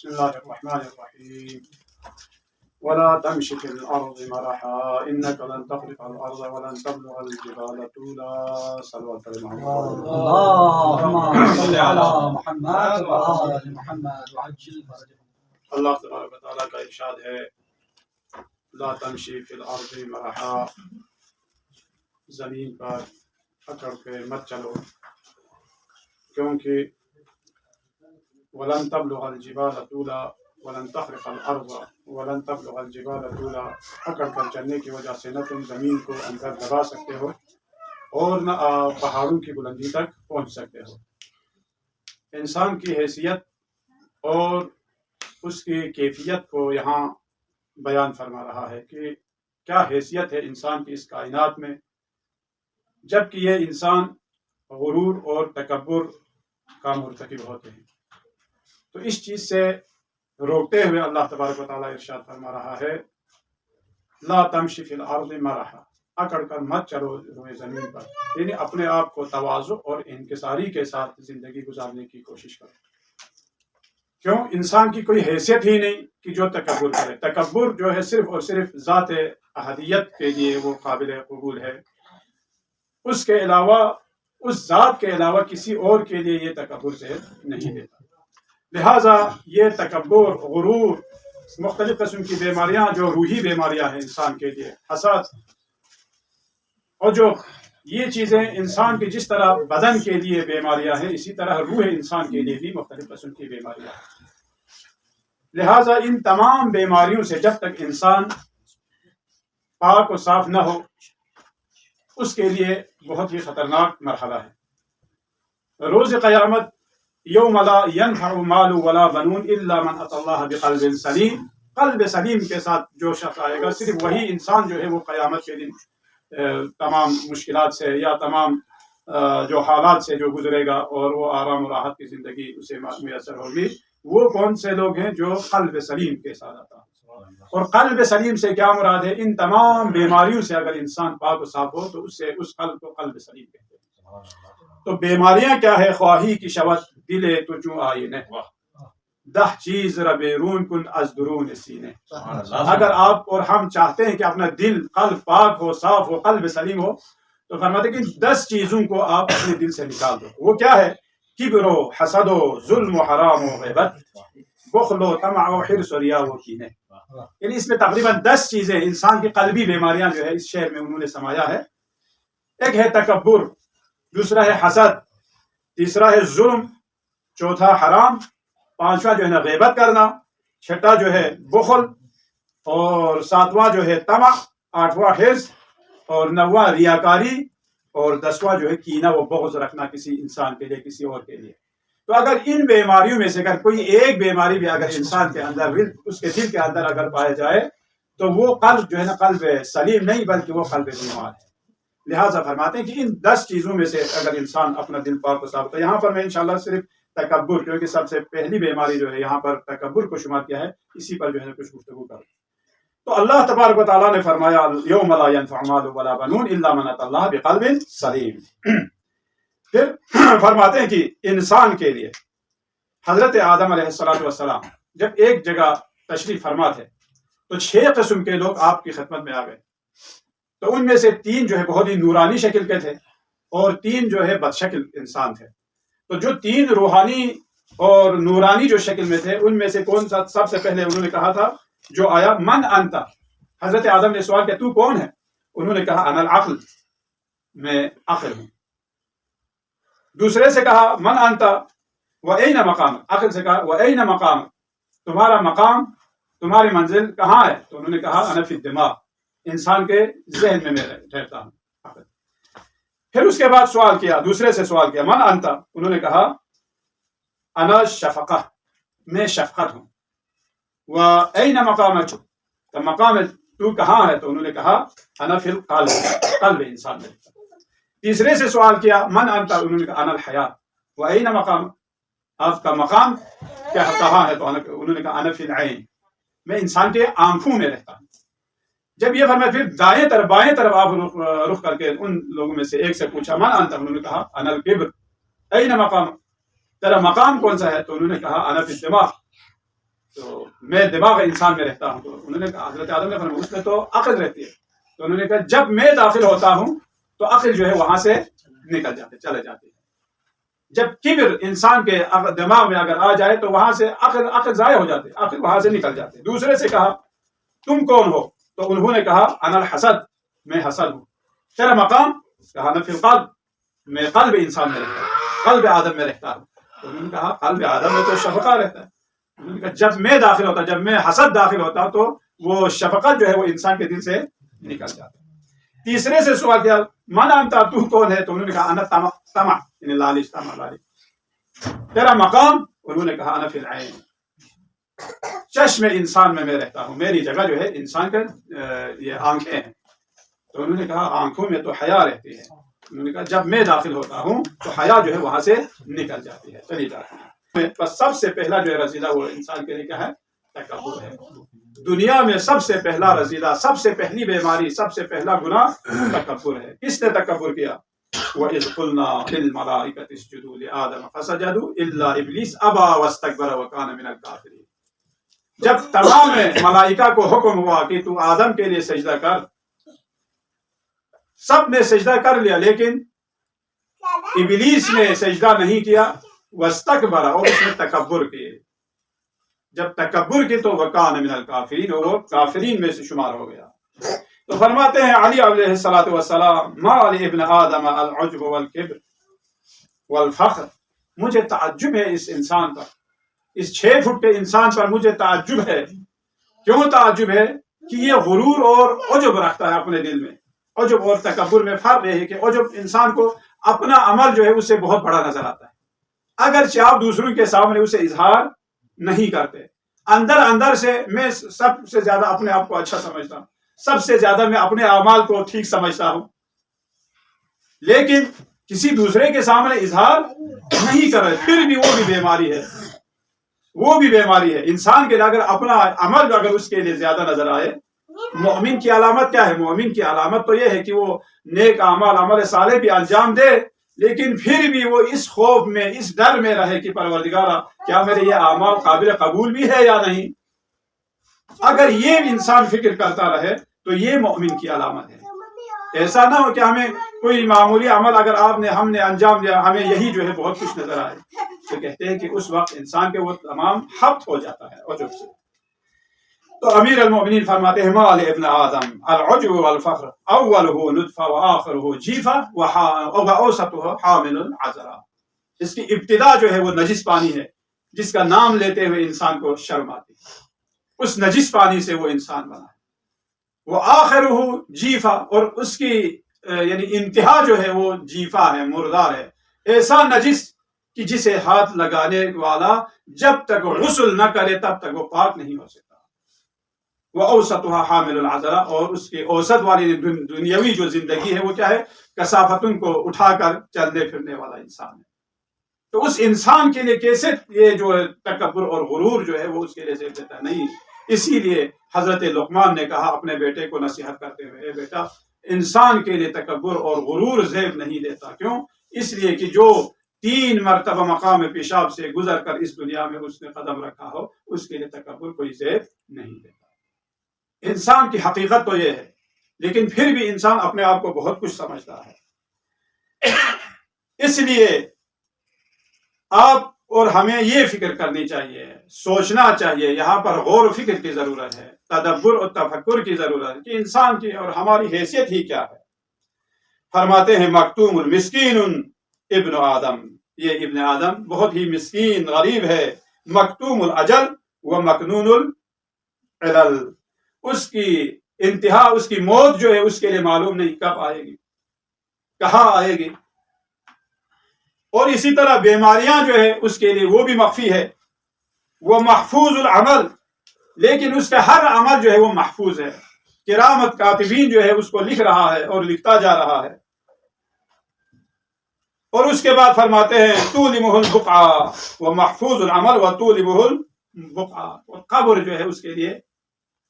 بسم الله الرحمن الرحيم ولا تمش في الأرض مرحا إنك لن تخرق الأرض ولن تبلغ الجبال طولا صلوات اللهم صل على محمد وآل محمد وعجل فرجهم. اللہ تبارک و تعالیٰ کا ارشاد ہے لا تمشی فی الارض مرحا، زمین پر اکڑ کے مت چلو، کیونکہ ولن تبلغ الجبال طولا ولن تخرق الارض ولن تبلغ الجبال طولا، اکڑ کر چلنے کی وجہ سے نہ تم زمین کو اندر دبا سکتے ہو اور نہ پہاڑوں کی بلندی تک پہنچ سکتے ہو۔ انسان کی حیثیت اور اس کی کیفیت کو یہاں بیان فرما رہا ہے کہ کیا حیثیت ہے انسان کی اس کائنات میں، جبکہ یہ انسان غرور اور تکبر کا مرتکب ہوتے ہیں۔ تو اس چیز سے روکتے ہوئے اللہ تبارک و تعالیٰ ارشاد فرما رہا ہے لا تمشی فی الارض مرحا، اکڑ کر مت چلو روئے زمین پر، یعنی اپنے آپ کو تواضع اور انکساری کے ساتھ زندگی گزارنے کی کوشش کرو۔ کیوں؟ انسان کی کوئی حیثیت ہی نہیں کہ جو تکبر کرے۔ تکبر جو ہے صرف اور صرف ذات احدیت کے لیے وہ قابل قبول ہے، اس کے علاوہ، اس ذات کے علاوہ کسی اور کے لیے یہ تکبر سے نہیں دیتا۔ لہٰذا یہ تکبر، غرور، مختلف قسم کی بیماریاں جو روحی بیماریاں ہیں انسان کے لیے، حسد اور جو یہ چیزیں انسان کی جس طرح بدن کے لیے بیماریاں ہیں، اسی طرح روح انسان کے لیے بھی مختلف قسم کی بیماریاں ہیں۔ لہٰذا ان تمام بیماریوں سے جب تک انسان پاک و صاف نہ ہو، اس کے لیے بہت ہی خطرناک مرحلہ ہے۔ روز قیامت یوم لا ینفع مال ولا بنون الا من اتى اللہ بقلب سلیم، قلب سلیم کے ساتھ جو شخص آئے گا، صرف وہی انسان جو ہے وہ قیامت کے دن تمام مشکلات سے یا تمام جو حالات سے جو گزرے گا اور وہ آرام و راحت کی زندگی اسے میسر ہوگی، وہ کون سے لوگ ہیں؟ جو قلب سلیم کے ساتھ آتا ہے۔ اور قلب سلیم سے کیا مراد ہے؟ ان تمام بیماریوں سے اگر انسان پاک و صاف ہو تو اس سے اس قلب کو قلب سلیم کہتے ہیں۔ تو بیماریاں کیا ہے؟ خواہی کی شوت دلے تو چوں آئینے، دہ چیز را بیرون کن از درون سینے۔ اگر آپ اور ہم چاہتے ہیں کہ اپنا دل، قلب پاک ہو، صاف ہو، قلب سلیم ہو، تو فرماتے ہیں کہ 10 چیزوں کو آپ اپنے دل سے نکال دو۔ وہ کیا ہے؟ کبر و حسد و ظلم و حرام و غیبت، بخل و طمع و حرص و ریا و کینے۔ یعنی اس میں تقریباً 10 چیزیں انسان کی قلبی بیماریاں جو ہے اس شعر میں انہوں نے سمایا ہے۔ ایک ہے تکبر، دوسرا ہے حسد، تیسرا ہے ظلم، چوتھا حرام، پانچواں جو ہے نا غیبت کرنا، چھٹا جو ہے بخل، اور ساتواں جو ہے طمع، آٹھواں حرص، اور نواں ریاکاری، اور 10واں جو ہے کینہ و بغض رکھنا کسی انسان کے لیے، کسی اور کے لیے۔ تو اگر ان بیماریوں میں سے اگر کوئی ایک بیماری بھی اگر انسان کے اندر، اس کے دل کے اندر اگر پائے جائے تو وہ قلب جو ہے نا قلب سلیم نہیں بلکہ وہ قلب بیمار ہے۔ لہٰذا فرماتے ہیں کہ ان 10 چیزوں میں سے اگر انسان اپنا دل پاک و صاف ہوتا ہے۔ یہاں پر میں انشاءاللہ صرف تکبر، کیونکہ سب سے پہلی بیماری جو ہے یہاں پر تکبر کو شمار کیا ہے، اسی پر جو ہے کچھ گفتگو کروں۔ تو اللہ تبارک و تعالیٰ نے فرمایا یوم لا ینفع مال ولا بنون الا من اتى اللہ بقلب سلیم۔ پھر فرماتے ہیں کہ انسان کے لیے حضرت آدم علیہ السلام جب ایک جگہ تشریف فرما تھے تو 6 قسم کے لوگ آپ کی خدمت میں آ گئے۔ تو ان میں سے 3 جو ہے بہت ہی نورانی شکل کے تھے اور 3 جو ہے بد شکل انسان تھے۔ تو جو 3 روحانی اور نورانی جو شکل میں تھے، ان میں سے کون سا سب سے پہلے انہوں نے کہا تھا جو آیا من انتا، حضرت آدم نے سوال کیا تو کون ہے؟ انہوں نے کہا انا العقل، میں عقل ہوں۔ دوسرے سے کہا من انتا وَأَيْنَ مَقَامَكَ، عقل سے کہا وَأَيْنَ مَقَامَكَ، تمہارا مقام، تمہاری منزل کہاں ہے؟ تو انہوں نے کہا انا فی الدماغ، انسان کے ذہن میں ٹھہرتا ہوں۔ پھر اس کے بعد سوال کیا، دوسرے سے سوال کیا من انتا، انہوں نے کہا انا شفقہ، میں شفقت ہوں۔ وَأَيْنَ مَقَامَكَ، تو مقام تو کہاں ہے؟ تو انہوں نے کہا انا فی القلب، قلب انسان میں۔ تیسرے سے سوال کیا من انتا، انہوں نے کہا انا الحیات۔ وَأَيْنَ مَقَامَكَ، آپ کا مقام کہاں ہے؟ تو انہوں نے کہا انا فی العین، میں انسان کے آنکھوں میں رہتا ہوں۔ جب یہ فرمایا پھر دائیں طرف بائیں طرف آپ رخ کر کے ان لوگوں میں سے ایک سے پوچھا من انت، انہوں نے کہا انا الکبر۔ این مقام، تیرا مقام کون سا ہے؟ تو انہوں نے کہا انا فی الدماغ، میں دماغ انسان میں رہتا ہوں. تو انہوں نے کہا, حضرت آدم نے فرمایا اس میں تو عقل رہتی ہے. تو انہوں نے کہا جب میں داخل ہوتا ہوں تو عقل جو ہے وہاں سے نکل جاتے, چلے جاتے ہیں. جب کبر انسان کے دماغ میں اگر آ جائے تو وہاں سے عقل ضائع ہو جاتے, عقل وہاں سے نکل جاتے. دوسرے سے کہا تم کون ہو؟ تو انہوں نے کہا انا الحسد, میں حسد ہوں. تیرا مقام؟ کہا میں فی القلب, میں قلب انسان میں رہتا ہوں, قلب آدم میں رہتا ہوں. تو انہوں نے کہا قلب آدم میں تو شفقہ رہتا ہے. انہوں نے کہا جب میں داخل ہوتا, جب میں حسد داخل ہوتا تو وہ شفقت جو ہے وہ انسان کے دل سے نکل جاتا. تیسرے سے سوال کیا من انت, تو کون ہے؟ تو انہوں نے کہا انا طمع, یعنی لالچ, طمع لالچ. تیرا مقام؟ انہوں نے کہا انا فی العین, چشم انسان میں رہتا ہوں, میری جگہ جو ہے انسان کا یہ آنکھیں ہیں. تو انہوں نے کہا آنکھوں میں تو حیا رہتی ہے. انہوں نے کہا جب میں داخل ہوتا ہوں تو حیا جو ہے وہاں سے نکل جاتی ہے, چلی جاتی ہے. بس سب سے پہلا جو ہے رذیلہ وہ انسان کے لیے کیا ہے؟ تکبر ہے. دنیا میں سب سے پہلا رذیلہ, سب سے پہلی بیماری, سب سے پہلا گناہ تکبر ہے. کس نے تکبر کیا؟ وَإِذْ قُلْنَا لِلْمَلَائِكَةِ اسْجُدُوا لِآدَمَ فَسَجَدُوا إِلَّا إِبْلِيسَ أَبَىٰ وَاسْتَكْبَرَ وَكَانَ مِنَ الْكَافِرِينَ. جب تمام ملائکہ کو حکم ہوا کہ تو آدم کے لیے سجدہ کر, سب نے سجدہ کر لیا, لیکن ابلیس نے سجدہ نہیں کیا. واستکبر, اور اس نے تکبر کیے. جب تکبر کی تو وکان من الکافرین, وہ کافرین میں سے شمار ہو گیا. تو فرماتے ہیں علی علیہ الصلوۃ والسلام ما علی ابن آدم العجب والکبر والفخر. مجھے تعجب ہے اس انسان پر, اس 6 فٹ کے انسان پر مجھے تعجب ہے. کیوں تعجب ہے؟ کہ یہ غرور اور عجب رکھتا ہے اپنے دل میں. عجب اور تکبر میں فرق یہ ہے کہ عجب انسان کو اپنا عمل جو ہے اس سے بہت بڑا نظر آتا ہے, اگرچہ آپ دوسروں کے سامنے اسے اظہار نہیں کرتے. اندر اندر سے میں سب سے زیادہ اپنے آپ کو اچھا سمجھتا ہوں, سب سے زیادہ میں اپنے اعمال کو ٹھیک سمجھتا ہوں, لیکن کسی دوسرے کے سامنے اظہار نہیں کر رہے, پھر بھی وہ بھی بیماری ہے. وہ بھی بیماری ہے انسان کے لیے. اگر اپنا عمل اگر اس کے لیے زیادہ نظر آئے, مومن کی علامت کیا ہے؟ مومن کی علامت تو یہ ہے کہ وہ نیک اعمال, عمل صالح بھی انجام دے, لیکن پھر بھی وہ اس خوف میں, اس ڈر میں رہے کہ پروردگارا کیا میرے یہ اعمال قابل قبول بھی ہے یا نہیں. اگر یہ انسان فکر کرتا رہے تو یہ مومن کی علامت ہے. ایسا نہ ہو کہ ہمیں کوئی معمولی عمل اگر ہم نے انجام دیا, ہمیں یہی جو ہے بہت کچھ نظر آئے, تو کہتے ہیں کہ اس وقت انسان کے وہ تمام حبط ہو جاتا ہے عجب سے. تو امیر المؤمنین فرماتے ہیں ما ابن آدم العجب والفخر اولہ نطفہ وآخرہ جیفہ واوسطہ حامل العذرہ. اس کی ابتدا جو ہے وہ نجس پانی ہے, جس کا نام لیتے ہوئے انسان کو شرم آتی ہے. اس نجس پانی سے وہ انسان بنا ہے. وہ آخرہ جیفہ, اور اس کی یعنی انتہا جو ہے وہ جیفہ ہے, مردار ہے. ایسا نجس کہ جسے ہاتھ لگانے والا جب تک غسل نہ کرے تب تک وہ پاک نہیں ہو سکتا. وہ اوسطها حامل العذرہ, اور اس کے اوسط والی دنیاوی جو زندگی ہے وہ کیا ہے؟ کثافتن کو اٹھا کر چلنے پھرنے والا انسان ہے. تو اس انسان کے لیے کیسے یہ جو تکبر اور غرور جو ہے وہ اس کے لیے زیب دیتا نہیں. اسی لیے حضرت لقمان نے کہا اپنے بیٹے کو نصیحت کرتے ہوئے, اے بیٹا انسان کے لیے تکبر اور غرور زیب نہیں دیتا. کیوں؟ اس لیے کہ جو 3 مرتبہ مقام پیشاب سے گزر کر اس دنیا میں اس نے قدم رکھا ہو, اس کے لیے تکبر کوئی زیب نہیں دیتا. انسان کی حقیقت تو یہ ہے, لیکن پھر بھی انسان اپنے آپ کو بہت کچھ سمجھتا ہے. اس لیے آپ اور ہمیں یہ فکر کرنی چاہیے, سوچنا چاہیے, یہاں پر غور و فکر کی ضرورت ہے, تدبر اور تفکر کی ضرورت ہے کہ انسان کی اور ہماری حیثیت ہی کیا ہے. فرماتے ہیں مکتوم المسکین ابن آدم, یہ ابن آدم بہت ہی مسکین غریب ہے. مکتوم الاجل و مکنون العلل, اس کی انتہا, اس کی موت جو ہے اس کے لیے معلوم نہیں کب آئے گی, کہاں آئے گی. اور اسی طرح بیماریاں جو ہے اس کے لیے وہ بھی مخفی ہے. وہ محفوظ العمل, لیکن اس کا ہر عمل جو ہے وہ محفوظ ہے. کرامت کاتبین جو ہے اس کو لکھ رہا ہے اور لکھتا جا رہا ہے. اور اس کے بعد فرماتے ہیں تولمہ البقعہ وہ محفوظ العمل و تولمہ البقعہ, اور قبر جو ہے اس کے لیے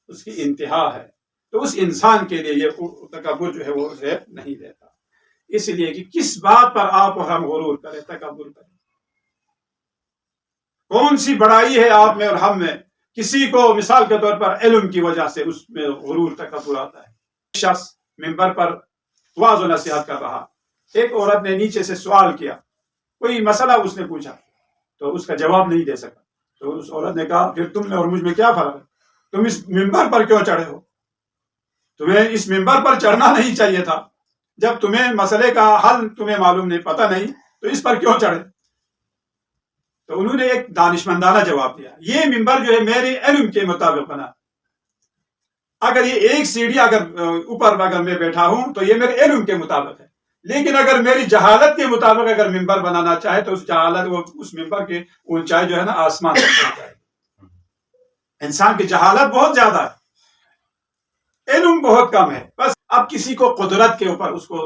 اس کی انتہا ہے. تو اس انسان کے لیے یہ تکبر جو ہے وہ زیب نہیں دیتا. اس لیے کہ کس بات پر آپ اور ہم غرور کریں, تکبر کریں. کون سی بڑائی ہے آپ میں اور ہم میں کسی کو مثال کے طور پر علم کی وجہ سے اس میں غرور تکبر آتا ہے. شخص ممبر پر واعظ و نصیحت کر رہا, ایک عورت نے نیچے سے سوال کیا, کوئی مسئلہ اس نے پوچھا تو اس کا جواب نہیں دے سکا. تو اس عورت نے کہا پھر تم میں اور مجھ میں کیا فرق ہے, تم اس ممبر پر کیوں چڑھے ہو؟ تمہیں اس ممبر پر چڑھنا نہیں چاہیے تھا. جب تمہیں مسئلے کا حل تمہیں معلوم نہیں, پتہ نہیں, تو اس پر کیوں چڑھے؟ تو انہوں نے ایک دانشمندانہ جواب دیا, یہ ممبر جو ہے میرے علم کے مطابق بنا. اگر یہ ایک سیڑھی اگر اوپر اگر میں بیٹھا ہوں تو یہ میرے علم کے مطابق ہے, لیکن اگر میری جہالت کے مطابق اگر ممبر بنانا چاہے تو اس جہالت اس ممبر کی اونچائی جو ہے نا آسمان تک پہنچ جائے. انسان کی جہالت بہت زیادہ ہے, علم بہت کم ہے. بس اب کسی کو قدرت کے اوپر اس کو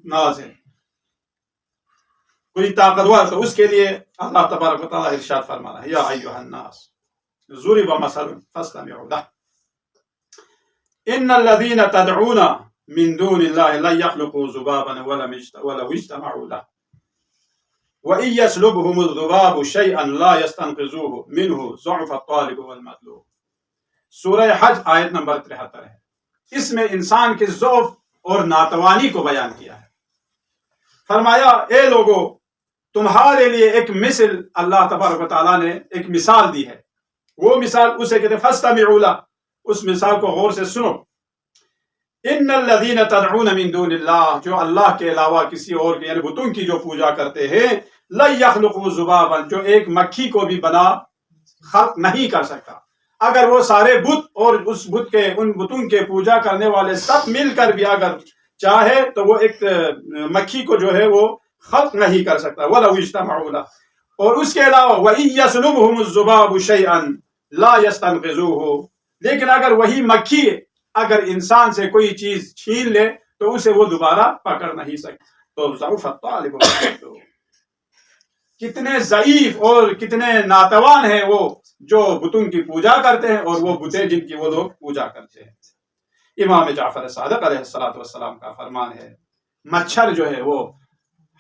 ناز ہے, کوئی طاقتور, تو اس کے لیے اللہ تبارک و تعالیٰ ارشاد فرمانا ہے, یا ایھا الناس ضرب مثل فاستمعوا له ان الذين تدعون من دون الله لا يخلقوا ذبابا ولو اجتمعوا له وإن يسلبهم الذباب شيئا لا يستنقذوه منه ضعف الطالب والمطلوب. سورہ حج آیت نمبر 73 ہے. اس میں انسان کے ضعف اور ناتوانی کو بیان کیا ہے. فرمایا اے لوگو, تمہارے لیے ایک مثل اللہ تبارک و تعالیٰ نے ایک مثال دی ہے. وہ مثال اسے کہتے ہیں فاستمعوا له, اس مثال کو غور سے سنو. ان الذین تدعون من دون اللہ, جو اللہ کے علاوہ کسی اور کے یعنی بتوں کی جو پوجا کرتے ہیں, لا یخلقوا ذبابا, جو ایک مکھی کو بھی بنا خلق نہیں کر سکتا. اگر وہ سارے بت اور اس بت کے ان بتوں کے پوجا کرنے والے سب مل کر بھی اگر چاہے تو وہ ایک مکھی کو جو ہے وہ خلق نہیں کر سکتا. ولو اجتمعوا له, اور اس کے علاوہ وَإِن يَسْلُبْهُمُ الذُّبَابُ شَيْئًا لَا يَسْتَنقِذُوهُ, لیکن اگر وہی مکھی اگر انسان سے کوئی چیز چھین لے تو اسے وہ دوبارہ پکڑ نہیں سکتا. تو ضعف الطالب والمطلوب, کتنے ضعیف اور کتنے ناتوان ہیں وہ جو بتوں کی پوجا کرتے ہیں اور وہ بتیں جن کی وہ لوگ پوجا کرتے ہیں. امام جعفر صادق علیہ السلام کا فرمان ہے, مچھر جو ہے وہ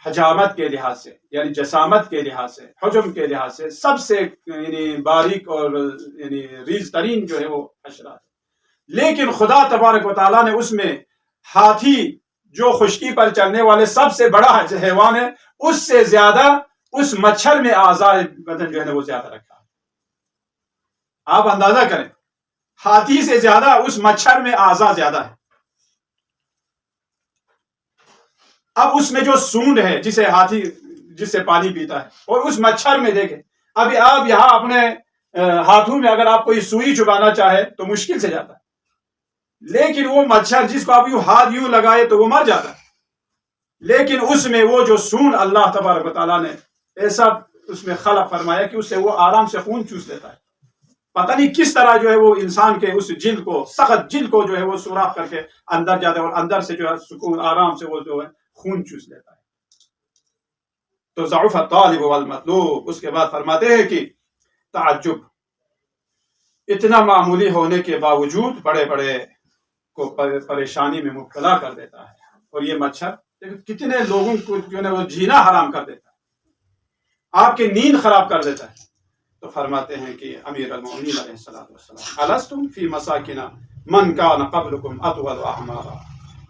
حجامت کے لحاظ سے یعنی جسامت کے لحاظ سے, حجم کے لحاظ سے سب سے یعنی باریک اور یعنی ریز ترین جو ہے وہ حشرات ہے. لیکن خدا تبارک و تعالیٰ نے اس میں ہاتھی جو خشکی پر چلنے والے سب سے بڑا حیوان ہے, اس سے زیادہ اس مچھر میں اعضاء بدن جو ہے وہ زیادہ رکھا ہے. آپ اندازہ کریں, ہاتھی سے زیادہ اس مچھر میں اعضاء زیادہ ہے. اب اس میں جو سونڈ ہے جسے ہاتھی جس سے پانی پیتا ہے, اور اس مچھر میں دیکھیں, ابھی آپ یہاں اپنے ہاتھوں میں اگر آپ کوئی سوئی چبانا چاہے تو مشکل سے جاتا ہے, لیکن وہ مچھر جس کو آپ یوں ہاتھ یوں لگائے تو وہ مر جاتا ہے. لیکن اس میں وہ جو سونڈ اللہ تبارک و تعالیٰ نے ایسا اس میں خلق فرمایا کہ اس سے وہ آرام سے خون چوس لیتا ہے. پتہ نہیں کس طرح جو ہے وہ انسان کے اس جلد کو, سخت جلد کو جو ہے وہ سوراخ کر کے اندر جاتا ہے, اور اندر سے جو ہے سکون آرام سے وہ جو ہے خون چوس لیتا ہے. تو ضعف الطالب والمطلوب. اس کے بعد فرماتے ہیں کہ تعجب, اتنا معمولی ہونے کے باوجود بڑے بڑے کو پریشانی میں مبتلا کر دیتا ہے. اور یہ مچھر کتنے لوگوں کو جو ہے وہ جینا حرام کر دیتا ہے, آپ کی نیند خراب کر دیتا ہے. تو فرماتے ہیں کہ امیر المؤمنین علیہ السلام الستم فی مساکن من کان قبلکم اطول اعمارا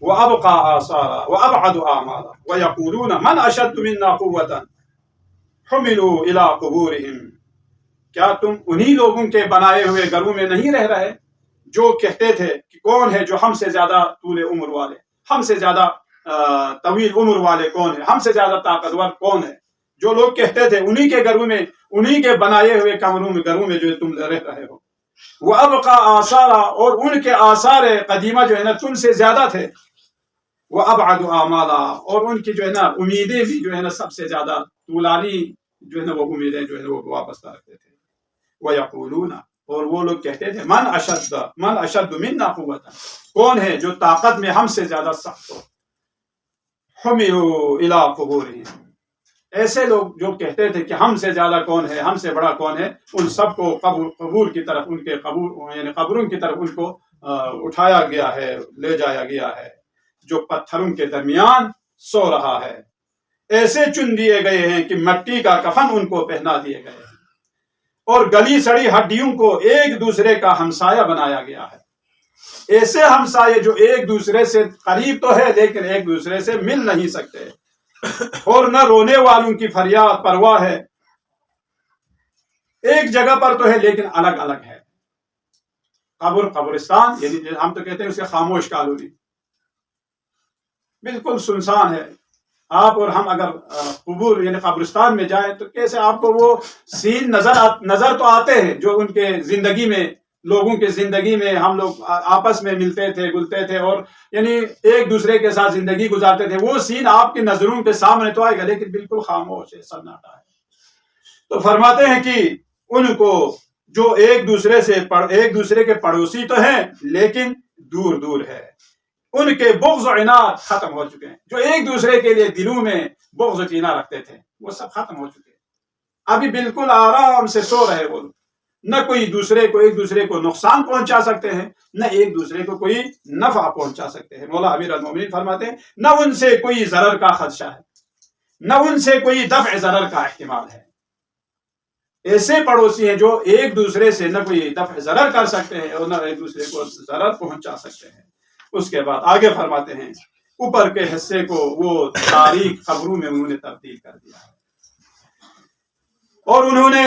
وابقى آثارا وابعد اعمالا ويقولون من اشد منا قوة حملوا الى قبورهم, کیا تم انہی لوگوں کے بنائے ہوئے گھروں میں نہیں رہ رہے جو کہتے تھے کہ کون ہے جو ہم سے زیادہ طول عمر والے, ہم سے زیادہ طویل عمر والے کون ہے, ہم سے زیادہ طاقتور کون ہے. جو لوگ کہتے تھے انہی کے گھروں میں, انہی کے بنائے ہوئے گھروں میں جو تم رہ رہے ہو. وہ ابقا آثارا, اور ان کے آثار قدیمہ جو ہے نا تم سے زیادہ تھے. وہ ابعد اعمالا, اور ان کی جو ہے نا امیدیں بھی جو ہے نا سب سے زیادہ طولانی جو ہے نا وہ امیدیں جو ہے وہ وابستہ رکھتے تھے. وَيَقُولُونَ, اور وہ لوگ کہتے تھے من اشد منا قوة, کون ہے جو طاقت میں ہم سے زیادہ سخت ہو. حملوا الى قبورهم, ایسے لوگ جو کہتے تھے کہ ہم سے زیادہ کون ہے, ہم سے بڑا کون ہے, ان سب کو قبور کی طرف, ان کے قبور یعنی قبروں کی طرف ان کو اٹھایا گیا ہے, لے جایا گیا ہے, جو پتھروں کے درمیان سو رہا ہے. ایسے چن دیے گئے ہیں کہ مٹی کا کفن ان کو پہنا دیے گئے ہیں. اور گلی سڑی ہڈیوں کو ایک دوسرے کا ہمسایہ بنایا گیا ہے. ایسے ہمسائے جو ایک دوسرے سے قریب تو ہے لیکن ایک دوسرے سے مل نہیں سکتے. اور نہ رونے والوں کی فریاد پرواہ ہے. ایک جگہ پر تو ہے لیکن الگ الگ ہے. قبرستان یعنی ہم تو کہتے ہیں اسے خاموش کالونی، بالکل سنسان ہے. آپ اور ہم اگر قبور یعنی قبرستان میں جائیں تو کیسے آپ کو وہ سین نظر تو آتے ہیں جو ان کے زندگی میں، لوگوں کے زندگی میں ہم لوگ آپس میں ملتے تھے، گلتے تھے اور یعنی ایک دوسرے کے ساتھ زندگی گزارتے تھے. وہ سین آپ کی نظروں کے سامنے تو آئے گا لیکن بالکل خاموش ہے، سناٹا ہے. تو فرماتے ہیں کہ ان کو جو ایک دوسرے کے پڑوسی تو ہیں لیکن دور دور ہے. ان کے بغض و عناد ختم ہو چکے ہیں. جو ایک دوسرے کے لیے دلوں میں بغض و کینہ رکھتے تھے وہ سب ختم ہو چکے ہیں. ابھی بالکل آرام سے سو رہے وہ. نہ کوئی ایک دوسرے کو نقصان پہنچا سکتے ہیں، نہ ایک دوسرے کو کوئی نفع پہنچا سکتے ہیں. مولا امیر المومنین فرماتے ہیں نہ ان سے کوئی ضرر کا خدشہ ہے، نہ ان سے کوئی دفع ضرر کا احتمال ہے. ایسے پڑوسی ہیں جو ایک دوسرے سے نہ کوئی دفع ضرر کر سکتے ہیں اور نہ ایک دوسرے کو ضرر پہنچا سکتے ہیں. اس کے بعد آگے فرماتے ہیں اوپر کے حصے کو وہ تاریخ قبروں میں انہوں نے تبدیل کر دیا ہے اور انہوں نے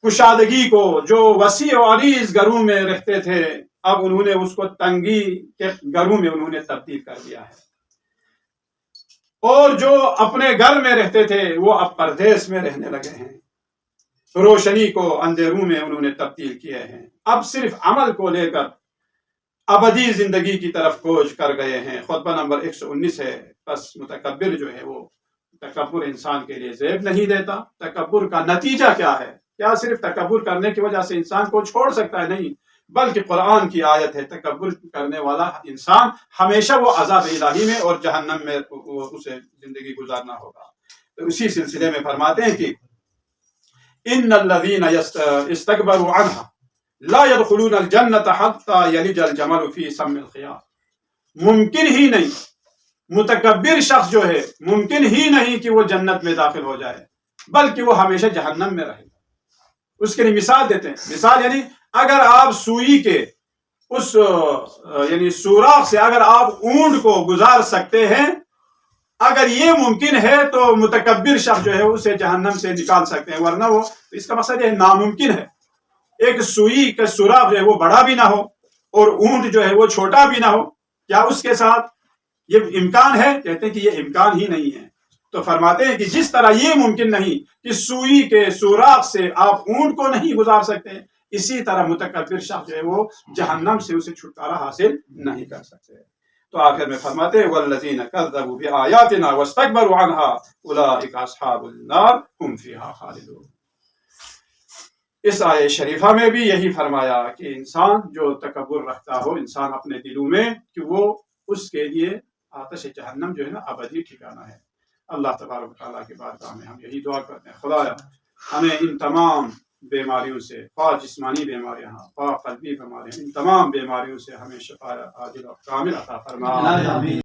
کشادگی کو جو وسیع و عریض گھروں میں رہتے تھے اب انہوں نے اس کو تنگی کے گھروں میں انہوں نے تبدیل کر دیا ہے. اور جو اپنے گھر میں رہتے تھے وہ اب پردیس میں رہنے لگے ہیں. روشنی کو اندھیروں میں انہوں نے تبدیل کیے ہیں. اب صرف عمل کو لے کر ابدی زندگی کی طرف کوچ کر گئے ہیں. خطبہ نمبر 119 ہے. بس متکبر جو ہے وہ تکبر انسان کے لیے زیب نہیں دیتا. تکبر کا نتیجہ کیا ہے؟ کیا صرف تکبر کرنے کی وجہ سے انسان کو چھوڑ سکتا ہے؟ نہیں، بلکہ قرآن کی آیت ہے تکبر کرنے والا انسان ہمیشہ وہ عذاب الہی میں اور جہنم میں اسے زندگی گزارنا ہوگا. تو اسی سلسلے میں فرماتے ہیں کہ ان الذين استكبروا عنها لا يدخلون الجنة حتى يلج الجمل في سم الخياط. ممکن ہی نہیں، متکبر شخص جو ہے ممکن ہی نہیں کہ وہ جنت میں داخل ہو جائے بلکہ وہ ہمیشہ جہنم میں رہے گا. اس کے لیے مثال دیتے ہیں. مثال یعنی اگر آپ سوئی کے اس یعنی سوراخ سے اگر آپ اونٹ کو گزار سکتے ہیں، اگر یہ ممکن ہے تو متکبر شخص جو ہے اسے جہنم سے نکال سکتے ہیں. ورنہ وہ اس کا مقصد یہ ناممکن ہے. ایک سوئی کا سوراخ جو ہے وہ بڑا بھی نہ ہو اور اونٹ جو ہے وہ چھوٹا بھی نہ ہو، کیا اس کے ساتھ یہ امکان ہے؟ کہتے ہیں کہ یہ امکان ہی نہیں ہے. تو فرماتے ہیں کہ جس طرح یہ ممکن نہیں کہ سوئی کے سوراخ سے آپ اونٹ کو نہیں گزار سکتے، اسی طرح متکبر شخص جو ہے وہ جہنم سے اسے چھٹکارا حاصل نہیں کر سکتے. تو آخر میں فرماتے ہیں والذین کذبوا بآیاتنا واستکبروا عنها اولئک اصحاب النار هم فیہا خالدون. اس آیہ شریفہ میں بھی یہی فرمایا کہ انسان جو تکبر رکھتا ہو انسان اپنے دلوں میں کہ وہ اس کے لیے آتش جہنم جو ہے نا ابدی ٹھکانہ ہے. اللہ تبارک و تعالیٰ کی بارگاہ میں ہم یہی دعا کرتے ہیں خدایا ہمیں ان تمام بیماریوں سے، خواہ جسمانی بیماریاں خواہ قلبی بیماریاں، ان تمام بیماریوں سے ہمیں شفا عاجل اور کامل عطا فرما.